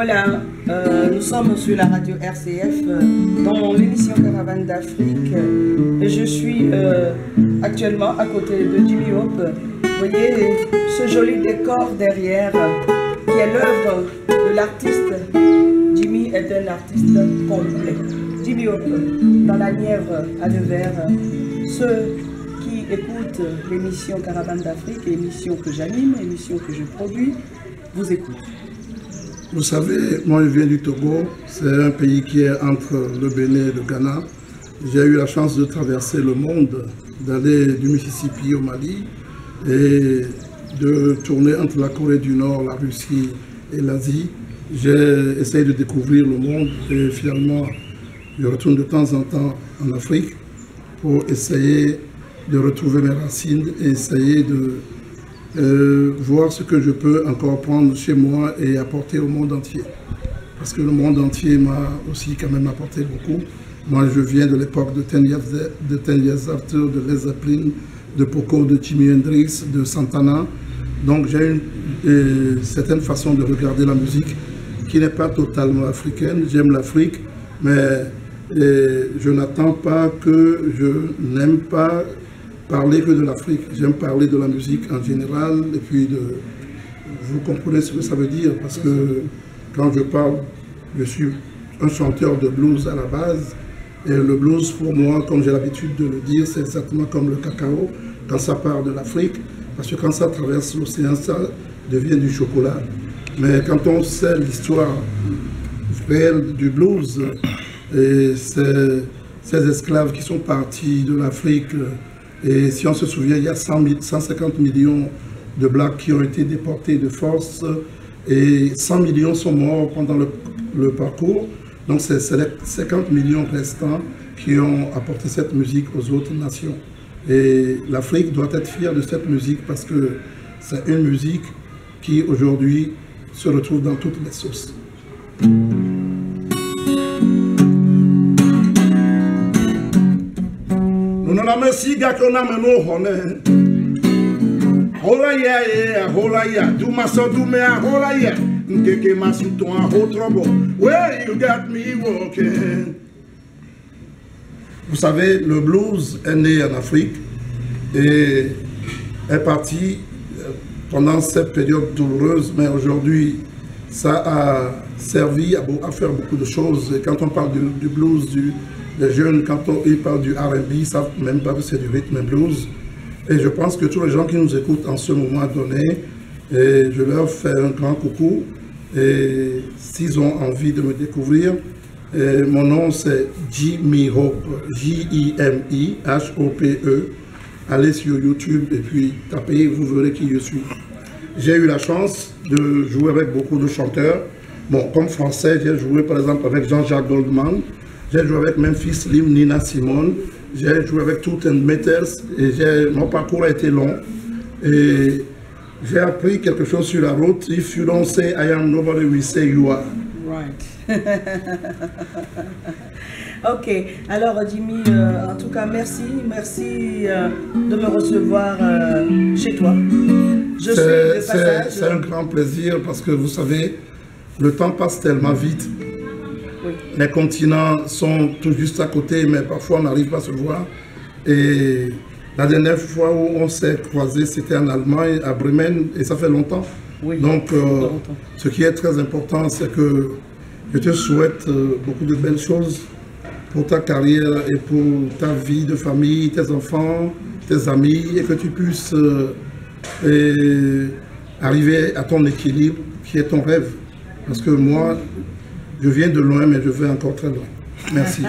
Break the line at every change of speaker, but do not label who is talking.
Voilà, nous sommes sur la radio RCF dans l'émission Caravane d'Afrique et je suis actuellement à côté de Jimmy Hope. Vous voyez ce joli décor derrière qui est l'œuvre de l'artiste. Jimmy est un artiste complet. Jimmy Hope dans la Nièvre à Nevers. Ceux qui écoutent l'émission Caravane d'Afrique, émission que j'anime, émission que je produis, vous écoutez.
Vous savez, moi je viens du Togo, c'est un pays qui est entre le Bénin et le Ghana. J'ai eu la chance de traverser le monde, d'aller du Mississippi au Mali et de tourner entre la Corée du Nord, la Russie et l'Asie. J'ai essayé de découvrir le monde et finalement je retourne de temps en temps en Afrique pour essayer de retrouver mes racines et essayer de voir ce que je peux encore prendre chez moi et apporter au monde entier. Parce que le monde entier m'a aussi quand même apporté beaucoup. Moi, je viens de l'époque de 10 Years After, de Led Zeppelin, de Poco, de Jimi Hendrix, de Santana. Donc j'ai une certaine façon de regarder la musique qui n'est pas totalement africaine. J'aime l'Afrique, mais je n'attends pas que je n'aime pas parler que de l'Afrique. J'aime parler de la musique en général et puis vous comprenez ce que ça veut dire parce que quand je parle, je suis un chanteur de blues à la base et le blues pour moi, comme j'ai l'habitude de le dire, c'est exactement comme le cacao quand ça part de l'Afrique parce que quand ça traverse l'océan, ça devient du chocolat. Mais quand on sait l'histoire réelle du blues et ces esclaves qui sont partis de l'Afrique. Et si on se souvient, il y a 150 millions de Blacks qui ont été déportés de force et 100 millions sont morts pendant le parcours. Donc c'est les 50 millions restants qui ont apporté cette musique aux autres nations. Et l'Afrique doit être fière de cette musique parce que c'est une musique qui aujourd'hui se retrouve dans toutes les sauces. Na mesiga kona meno hone hola ya do maso do me hola ya nkeke masuto a ho trouble where you got me walking. Vous savez, le blues est né en Afrique et est parti pendant cette période douloureuse, mais aujourd'hui ça a servi à faire beaucoup de choses. Et quand on parle du blues, les jeunes, quand ils parlent du R&B, ils ne savent même pas que c'est du rhythm and blues. Et je pense que tous les gens qui nous écoutent en ce moment donné, et je leur fais un grand coucou. Et s'ils ont envie de me découvrir, mon nom c'est Jimmy Hope, J-I-M-I-H-O-P-E. Allez sur YouTube et puis tapez, vous verrez qui je suis. J'ai eu la chance de jouer avec beaucoup de chanteurs. Bon, comme français, j'ai joué par exemple avec Jean-Jacques Goldman. J'ai joué avec Memphis Slim, Nina Simone, j'ai joué avec Tooth and Metals et mon parcours a été long. Et j'ai appris quelque chose sur la route. If you don't say I am, nobody will say you are.
Right. Ok, alors Jimmy, en tout cas merci de me recevoir chez toi. Je suis de passage.
C'est un grand plaisir parce que vous savez, le temps passe tellement vite.
Oui.
Les continents sont tout juste à côté, mais parfois on n'arrive pas à se voir. Et la dernière fois où on s'est croisés, c'était en Allemagne, à Bremen, et ça fait longtemps.
Oui,
donc, ce qui est très important, c'est que je te souhaite beaucoup de belles choses pour ta carrière et pour ta vie de famille, tes enfants, tes amis, et que tu puisses arriver à ton équilibre, qui est ton rêve. Parce que moi, je viens de loin, mais je vais encore très loin. Merci.